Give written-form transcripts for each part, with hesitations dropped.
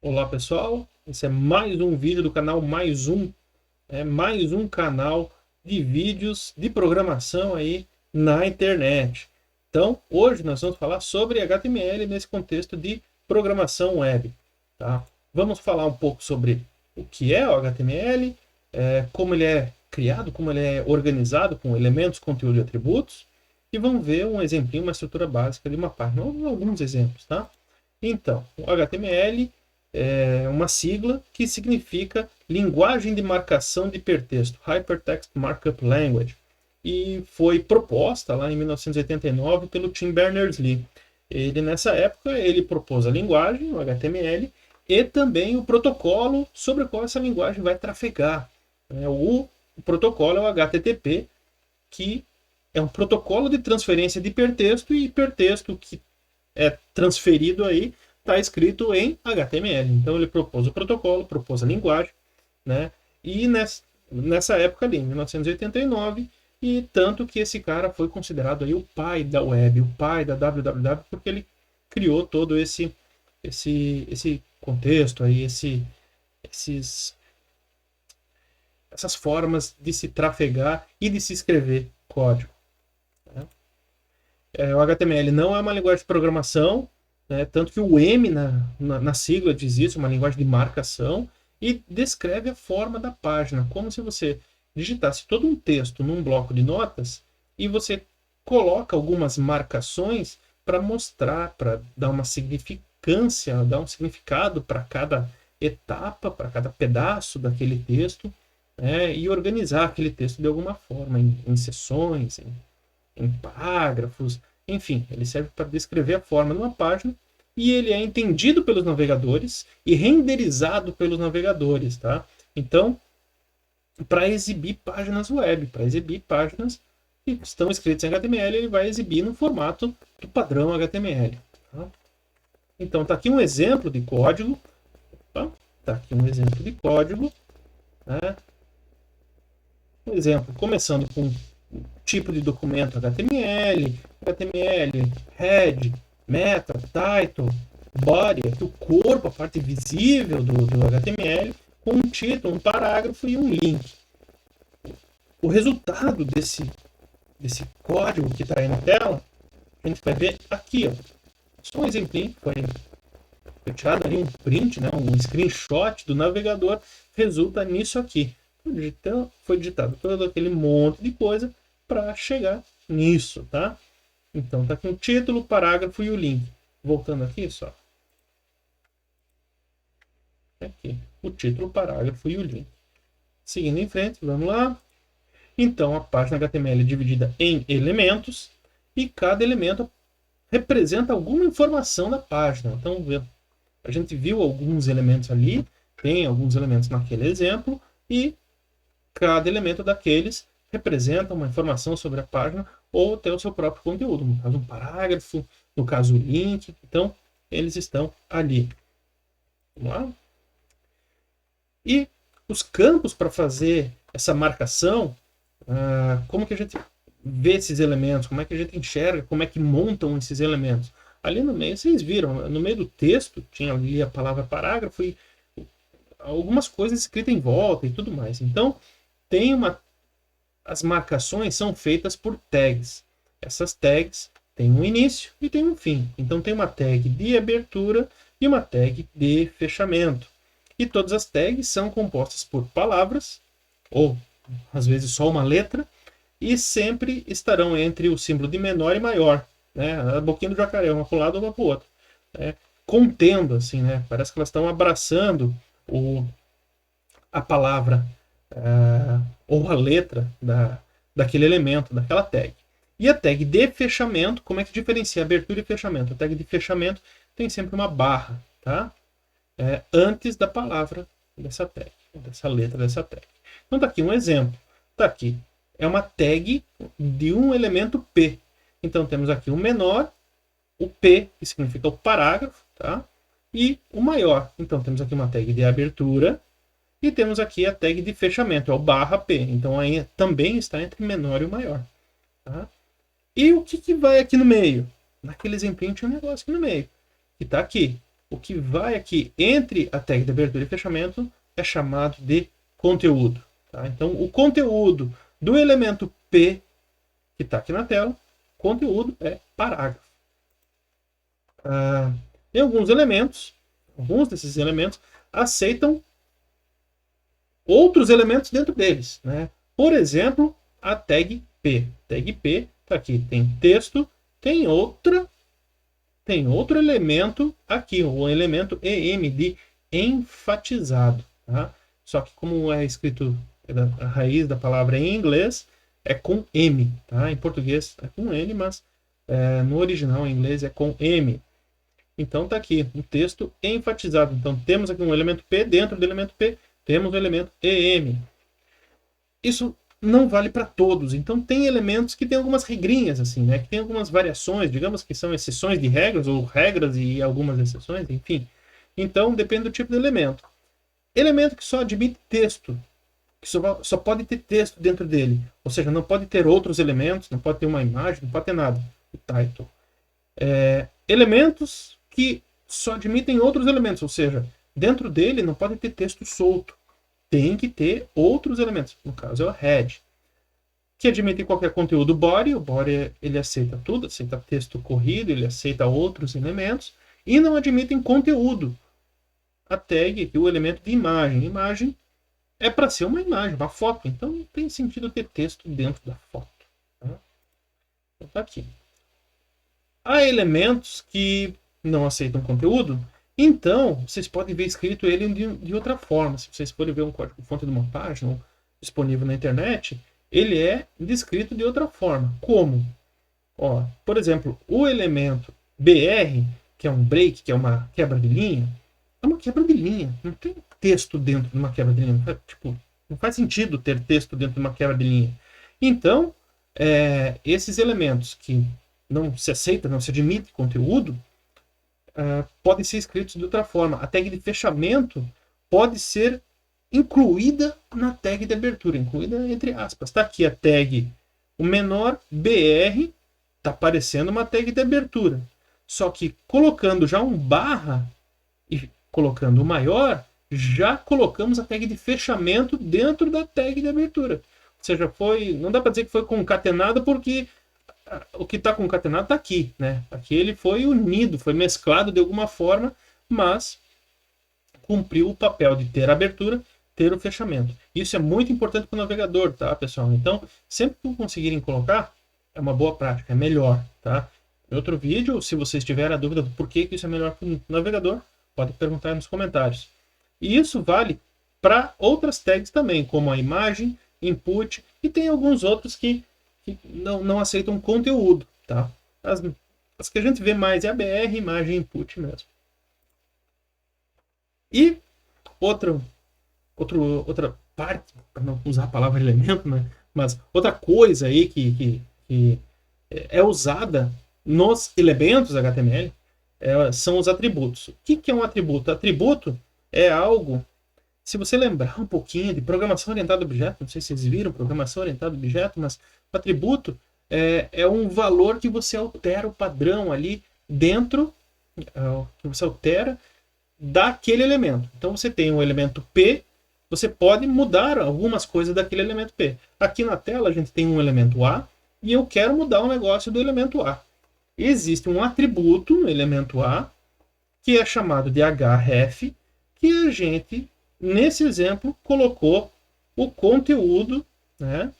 Olá pessoal, esse é mais um vídeo do canal mais um canal de vídeos de programação aí na internet. Então hoje nós vamos falar sobre HTML nesse contexto de programação web, tá? Vamos falar um pouco sobre o que é o HTML, como ele é criado, como ele é organizado com elementos, conteúdo e atributos, e vamos ver um exemplinho, uma estrutura básica de uma página, alguns exemplos, tá? Então, o HTML é uma sigla que significa Linguagem de Marcação de Hipertexto, Hypertext Markup Language, e foi proposta lá em 1989 pelo Tim Berners-Lee. Ele, nessa época, ele propôs a linguagem, o HTML, e também o protocolo sobre o qual essa linguagem vai trafegar. O protocolo é o HTTP, que é um protocolo de transferência de hipertexto, e hipertexto que é transferido aí está escrito em HTML. Então ele propôs o protocolo, propôs a linguagem, né? E nessa época ali, em 1989, e tanto que esse cara foi considerado aí o pai da web, o pai da www, porque ele criou todo esse contexto aí, essas formas de se trafegar e de se escrever código, né? O HTML não é uma linguagem de programação, né? Tanto que o M na sigla diz isso, uma linguagem de marcação, e descreve a forma da página, como se você digitasse todo um texto num bloco de notas e você coloca algumas marcações para mostrar, para dar uma significância, dar um significado para cada etapa, para cada pedaço daquele texto, né? E organizar aquele texto de alguma forma, em seções, em parágrafos, enfim, ele serve para descrever a forma de uma página e ele é entendido pelos navegadores e renderizado pelos navegadores, tá? Então, para exibir páginas web, para exibir páginas que estão escritas em HTML, ele vai exibir no formato do padrão HTML. Tá? Então, está aqui um exemplo de código. Tá aqui um exemplo de código, né? Um exemplo, começando com tipo de documento HTML, head, meta, title, body, aqui o corpo, a parte visível do HTML, com um título, um parágrafo e um link. O resultado desse código que está aí na tela, a gente vai ver aqui, ó. Só um exemplinho, foi tirado ali um print, né, um screenshot do navegador, resulta nisso aqui. Foi digitado todo aquele monte de coisa para chegar nisso, tá? Então tá com o título, o parágrafo e o link. Voltando aqui só. Aqui, o título, o parágrafo e o link. Seguindo em frente, vamos lá. Então a página HTML é dividida em elementos e cada elemento representa alguma informação da página. Então a gente viu alguns elementos ali, tem alguns elementos naquele exemplo e cada elemento daqueles representa uma informação sobre a página ou até o seu próprio conteúdo, no caso um parágrafo, no caso o link, então eles estão ali. Vamos lá? E os campos para fazer essa marcação, como que a gente vê esses elementos, como é que a gente enxerga, como é que montam esses elementos? Ali no meio, vocês viram, no meio do texto, tinha ali a palavra parágrafo e algumas coisas escritas em volta e tudo mais. Então, as marcações são feitas por tags. Essas tags têm um início e têm um fim. Então tem uma tag de abertura e uma tag de fechamento. E todas as tags são compostas por palavras, ou às vezes só uma letra, e sempre estarão entre o símbolo de menor e maior, né? A boquinha do jacaré, uma para um lado ou uma para o outro, né? Contendo, assim, né? Parece que elas estão abraçando a palavra ou a letra daquele elemento, daquela tag. E a tag de fechamento, como é que diferencia abertura e fechamento? A tag de fechamento tem sempre uma barra, tá? Antes da palavra dessa tag, dessa letra dessa tag. Então tá aqui um exemplo. Tá aqui. É uma tag de um elemento P. Então temos aqui o menor, o P, que significa o parágrafo, tá? E o maior. Então temos aqui uma tag de abertura e temos aqui a tag de fechamento, é o barra P. Então aí também está entre o menor e o maior. Tá? E o que vai aqui no meio? Naquele exemplinho tinha um negócio aqui no meio. Que está aqui. o que vai aqui entre a tag de abertura e fechamento é chamado de conteúdo. Tá? Então, o conteúdo do elemento P, que está aqui na tela, conteúdo é parágrafo. Tem alguns desses elementos aceitam outros elementos dentro deles, né? Por exemplo, a tag P. Tag P está aqui, tem texto, tem outro elemento aqui, o elemento EM de enfatizado. Tá? Só que como é escrito, a raiz da palavra em inglês é com M. Tá? Em português é com N, mas no original em inglês é com M. Então está aqui o texto enfatizado. Então temos aqui um elemento P, dentro do elemento P temos o elemento EM. Isso não vale para todos. Então tem elementos que tem algumas regrinhas, assim, né? Que tem algumas variações, digamos que são exceções de regras, ou regras e algumas exceções, enfim. Então depende do tipo de elemento. Elemento que só admite texto, que só pode ter texto dentro dele. Ou seja, não pode ter outros elementos, não pode ter uma imagem, não pode ter nada. O title. Elementos que só admitem outros elementos, ou seja, dentro dele não pode ter texto solto. Tem que ter outros elementos. No caso é o head. Que admite qualquer conteúdo body. O body ele aceita tudo, aceita texto corrido, ele aceita outros elementos. E não admitem conteúdo. A tag, o elemento de imagem. Imagem é para ser uma imagem, uma foto. Então não tem sentido ter texto dentro da foto. Tá? Então tá aqui. Há elementos que não aceitam conteúdo, então vocês podem ver escrito ele de outra forma. Se vocês forem ver um código-fonte de uma página disponível na internet, ele é descrito de outra forma. Como? Por exemplo, o elemento BR, que é um break, que é uma quebra de linha, é uma quebra de linha. Não tem texto dentro de uma quebra de linha. Não faz sentido ter texto dentro de uma quebra de linha. Então, esses elementos que não se aceita, não se admite conteúdo, podem ser escritos de outra forma. A tag de fechamento pode ser incluída na tag de abertura, incluída entre aspas. Está aqui a tag, o menor BR, está aparecendo uma tag de abertura. Só que colocando já um barra e colocando o maior, já colocamos a tag de fechamento dentro da tag de abertura. Ou seja, não dá para dizer que foi concatenado, porque o que está concatenado está aqui, né? Aqui ele foi unido, foi mesclado de alguma forma, mas cumpriu o papel de ter a abertura, ter o fechamento. Isso é muito importante para o navegador, tá, pessoal? Então, sempre que conseguirem colocar, é uma boa prática, é melhor, tá? Em outro vídeo, se vocês tiverem a dúvida do porquê que isso é melhor para o navegador, pode perguntar aí nos comentários. E isso vale para outras tags também, como a imagem, input, e tem alguns outros que não aceitam conteúdo, tá? As que a gente vê mais é a BR, imagem, input mesmo. E outra parte, para não usar a palavra elemento, né? Mas outra coisa aí que é usada nos elementos HTML são os atributos. O que é um atributo? Atributo é algo, se você lembrar um pouquinho de programação orientada a objeto, não sei se vocês viram programação orientada a objeto, mas atributo é um valor que você altera o padrão ali dentro, que você altera daquele elemento. Então você tem um elemento P, você pode mudar algumas coisas daquele elemento P. Aqui na tela a gente tem um elemento A e eu quero mudar um negócio do elemento A. Existe um atributo no elemento A que é chamado de href, que a gente, nesse exemplo, colocou o conteúdo, né,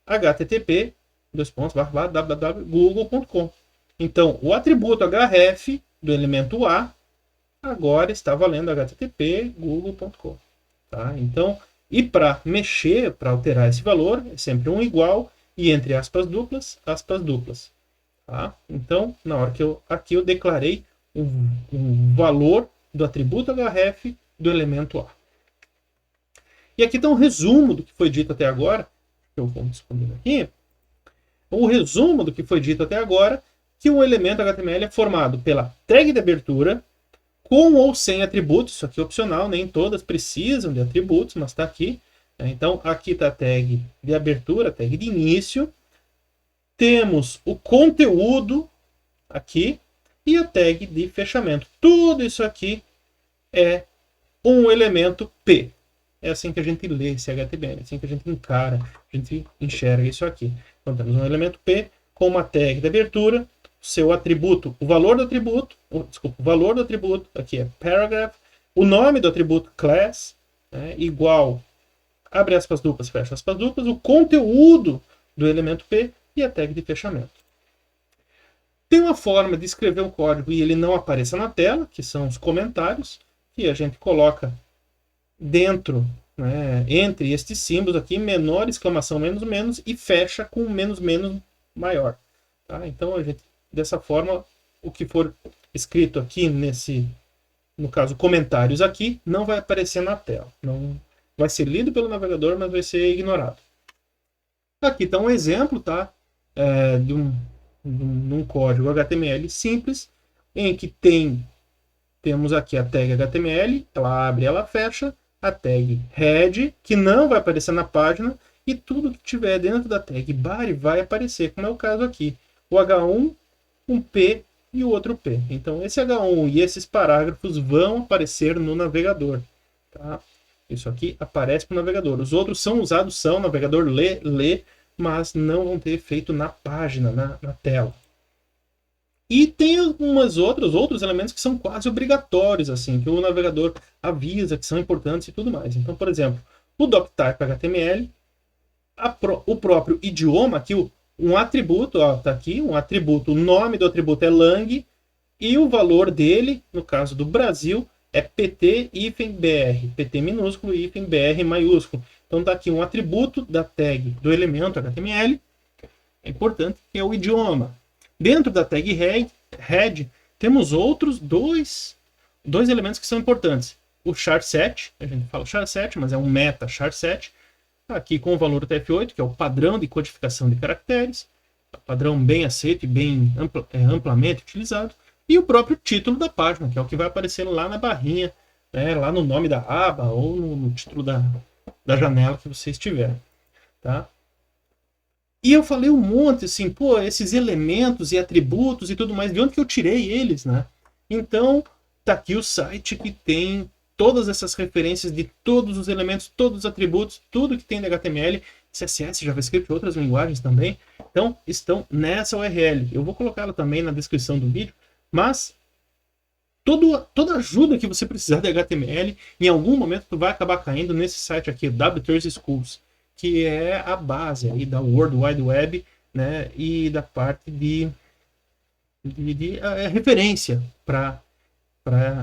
http://www.google.com. Então, o atributo href do elemento A agora está valendo http://google.com. Tá? Então, e para mexer, para alterar esse valor, é sempre um igual e entre aspas duplas. Tá? Então, na hora que aqui eu declarei um valor do atributo href do elemento A. E aqui está um resumo do que foi dito até agora. Eu vou esconder aqui. O resumo do que foi dito até agora, que o elemento HTML é formado pela tag de abertura, com ou sem atributos. Isso aqui é opcional, nem todas precisam de atributos, mas está aqui. Então, aqui está a tag de abertura, tag de início. Temos o conteúdo aqui, e a tag de fechamento. Tudo isso aqui é um elemento P. É assim que a gente lê esse HTML, é assim que a gente encara, a gente enxerga isso aqui. Então temos um elemento P com uma tag de abertura, seu atributo, o valor do atributo, o valor do atributo, aqui é paragraph, o nome do atributo class, né, igual, abre aspas duplas, fecha aspas duplas, o conteúdo do elemento P e a tag de fechamento. Tem uma forma de escrever um código e ele não apareça na tela, que são os comentários, que a gente coloca dentro, né, entre estes símbolos aqui, menor, exclamação, menos, menos, e fecha com menos, menos maior. Tá? Então, a gente, dessa forma, o que for escrito aqui no caso, comentários aqui, não vai aparecer na tela. Não vai ser lido pelo navegador, mas vai ser ignorado. Aqui está um exemplo, tá? De um código HTML simples, em que temos aqui a tag HTML, ela abre, ela fecha, a tag head, que não vai aparecer na página, e tudo que tiver dentro da tag body vai aparecer, como é o caso aqui. O H1, um P e o outro P. Então, esse H1 e esses parágrafos vão aparecer no navegador. Tá? Isso aqui aparece para o navegador. Os outros são usados, o navegador lê, mas não vão ter efeito na página, na tela. E tem outros elementos que são quase obrigatórios, assim, que o navegador avisa que são importantes e tudo mais. Então, por exemplo, o doctype HTML, o próprio idioma, aqui um atributo, está aqui, um atributo, o nome do atributo é lang, e o valor dele, no caso do Brasil, é PT-BR, PT minúsculo e BR maiúsculo. Então está aqui um atributo da tag do elemento HTML, é importante, que é o idioma. Dentro da tag head, temos outros dois elementos que são importantes. O char7, a gente fala char7, mas é um meta char7, aqui com o valor TF8, que é o padrão de codificação de caracteres, padrão bem aceito e bem amplamente utilizado, e o próprio título da página, que é o que vai aparecer lá na barrinha, né, lá no nome da aba ou no título da janela que você estiver. Tá? E eu falei um monte, assim, pô, esses elementos e atributos e tudo mais, de onde que eu tirei eles, né? Então, tá aqui o site que tem todas essas referências de todos os elementos, todos os atributos, tudo que tem de HTML, CSS, JavaScript e outras linguagens também. Então, estão nessa URL. Eu vou colocá-la também na descrição do vídeo, mas toda ajuda que você precisar de HTML, em algum momento tu vai acabar caindo nesse site aqui, W3 Schools, que é a base aí da World Wide Web, né, e da parte de referência para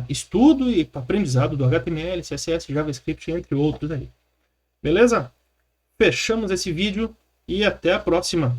estudo e para aprendizado do HTML, CSS, JavaScript, entre outros aí. Beleza? Fechamos esse vídeo e até a próxima.